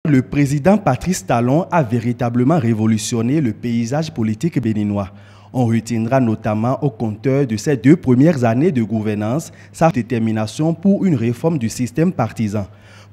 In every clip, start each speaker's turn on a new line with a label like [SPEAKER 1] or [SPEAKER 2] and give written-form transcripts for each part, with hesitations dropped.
[SPEAKER 1] Le président Patrice Talon a véritablement révolutionné le paysage politique béninois. On retiendra notamment au compteur de ces 2 premières années de gouvernance sa détermination pour une réforme du système partisan.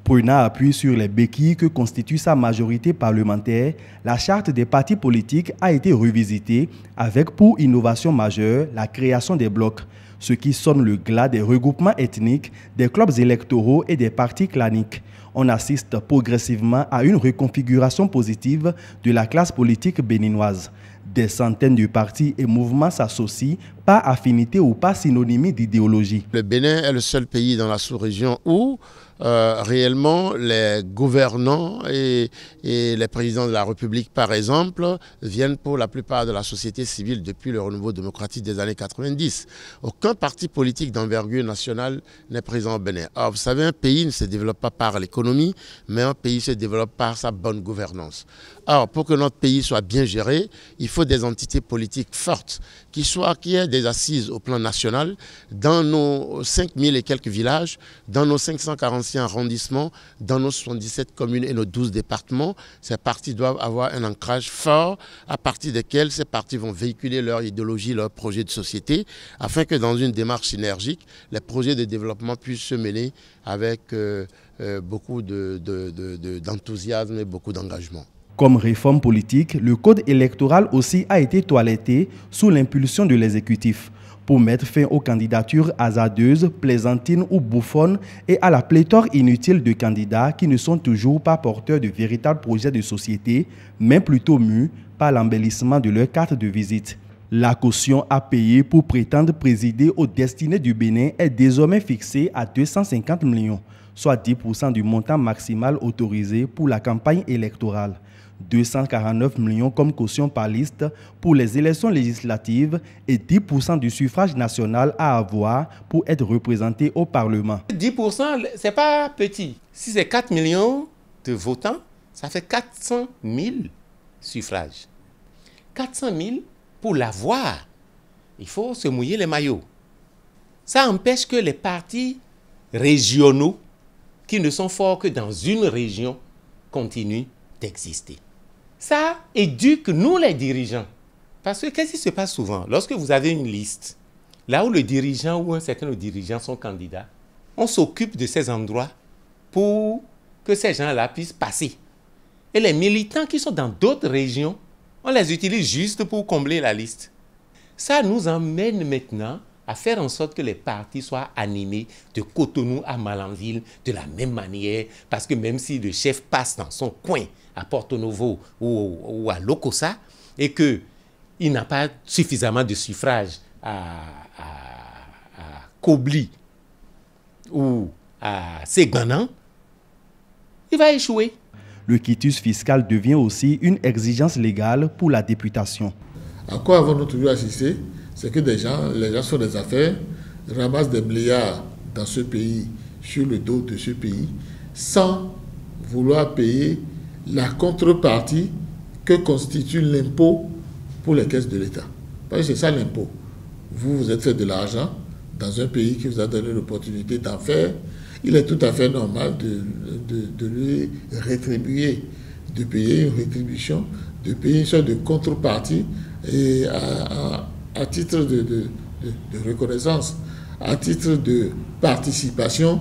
[SPEAKER 1] Prenant appui sur les béquilles que constitue sa majorité parlementaire, la charte des partis politiques a été revisitée avec pour innovation majeure la création des blocs, ce qui sonne le glas des regroupements ethniques, des clubs électoraux et des partis claniques. On assiste progressivement à une reconfiguration positive de la classe politique béninoise. Des centaines de partis et mouvements s'associent par affinité ou par synonymie d'idéologie.
[SPEAKER 2] Le Bénin est le seul pays dans la sous-région où réellement les gouvernants et les présidents de la République, par exemple, viennent pour la plupart de la société civile depuis le renouveau démocratique des années 90. Aucun parti politique d'envergure nationale n'est présent au Bénin. Alors, vous savez, un pays ne se développe pas par l'économie, mais un pays se développe par sa bonne gouvernance. Alors, pour que notre pays soit bien géré, il faut des entités politiques fortes, qui aient des assises au plan national, dans nos 5000 et quelques villages, dans nos 546 arrondissements, dans nos 77 communes et nos 12 départements. Ces partis doivent avoir un ancrage fort à partir desquels ces partis vont véhiculer leur idéologie, leur projet de société, afin que dans une démarche synergique, les projets de développement puissent se mener avec beaucoup d'enthousiasme et beaucoup d'engagement.
[SPEAKER 1] Comme réforme politique, le code électoral aussi a été toiletté sous l'impulsion de l'exécutif pour mettre fin aux candidatures hasardeuses, plaisantines ou bouffonnes et à la pléthore inutile de candidats qui ne sont toujours pas porteurs de véritables projets de société, mais plutôt mus par l'embellissement de leur carte de visite. La caution à payer pour prétendre présider aux destinées du Bénin est désormais fixée à 250 millions, soit 10% du montant maximal autorisé pour la campagne électorale. 249 millions comme caution par liste pour les élections législatives et 10% du suffrage national à avoir pour être représenté au Parlement.
[SPEAKER 3] 10%, ce n'est pas petit. Si c'est 4 millions de votants, ça fait 400 000 suffrages. 400 000 pour l'avoir, il faut se mouiller les maillots. Ça empêche que les partis régionaux, qui ne sont forts que dans une région, continuent d'exister. Ça éduque nous les dirigeants. Parce que qu'est-ce qui se passe souvent? Lorsque vous avez une liste, là où le dirigeant ou un certain dirigeant sont candidats, on s'occupe de ces endroits pour que ces gens-là puissent passer. Et les militants qui sont dans d'autres régions, on les utilise juste pour combler la liste. Ça nous emmène maintenant à faire en sorte que les partis soient animés de Cotonou à Malanville de la même manière, parce que même si le chef passe dans son coin à Porto Novo ou à Lokossa et qu'il n'a pas suffisamment de suffrages à Kobli ou à Ségbanan, il va échouer.
[SPEAKER 1] Le quitus fiscal devient aussi une exigence légale pour la députation.
[SPEAKER 4] À quoi avons-nous toujours assisté? C'est que les gens font des affaires, ramassent des milliards dans ce pays, sur le dos de ce pays, sans vouloir payer la contrepartie que constitue l'impôt pour les caisses de l'État. Parce que c'est ça l'impôt. Vous êtes fait de l'argent dans un pays qui vous a donné l'opportunité d'en faire. Il est tout à fait normal de lui rétribuer, de payer une rétribution, de payer une sorte de contrepartie et à titre de reconnaissance, à titre de participation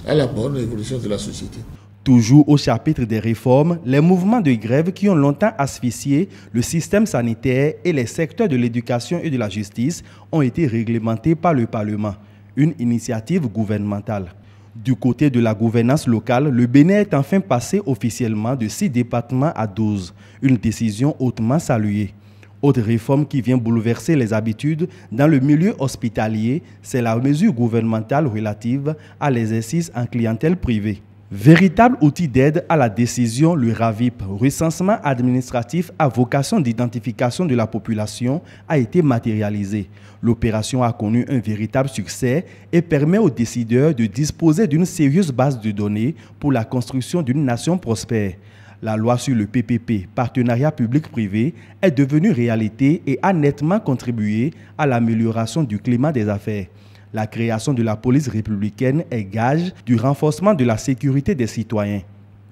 [SPEAKER 4] à la bonne évolution de la société.
[SPEAKER 1] Toujours au chapitre des réformes, les mouvements de grève qui ont longtemps asphyxié le système sanitaire et les secteurs de l'éducation et de la justice ont été réglementés par le Parlement, une initiative gouvernementale. Du côté de la gouvernance locale, le Bénin est enfin passé officiellement de 6 départements à 12, une décision hautement saluée. Autre réforme qui vient bouleverser les habitudes dans le milieu hospitalier, c'est la mesure gouvernementale relative à l'exercice en clientèle privée. Véritable outil d'aide à la décision, le RAVIP, recensement administratif à vocation d'identification de la population, a été matérialisé. L'opération a connu un véritable succès et permet aux décideurs de disposer d'une sérieuse base de données pour la construction d'une nation prospère. La loi sur le PPP, partenariat public-privé, est devenue réalité et a nettement contribué à l'amélioration du climat des affaires. La création de la police républicaine est gage du renforcement de la sécurité des citoyens.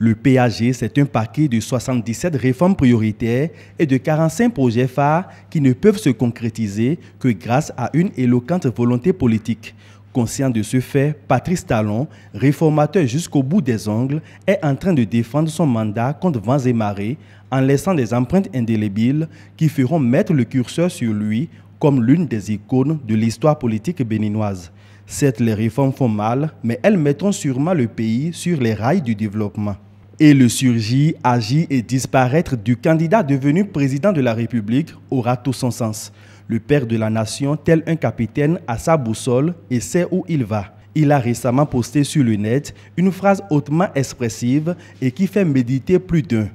[SPEAKER 1] Le PAG, c'est un paquet de 77 réformes prioritaires et de 45 projets phares qui ne peuvent se concrétiser que grâce à une éloquente volonté politique. Conscient de ce fait, Patrice Talon, réformateur jusqu'au bout des ongles, est en train de défendre son mandat contre vents et marées en laissant des empreintes indélébiles qui feront mettre le curseur sur lui comme l'une des icônes de l'histoire politique béninoise. Certes, les réformes font mal, mais elles mettront sûrement le pays sur les rails du développement. Et le surgir, agir et disparaître du candidat devenu président de la République aura tout son sens. Le père de la nation, tel un capitaine, a sa boussole et sait où il va. Il a récemment posté sur le net une phrase hautement expressive et qui fait méditer plus d'un,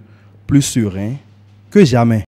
[SPEAKER 1] plus serein que jamais.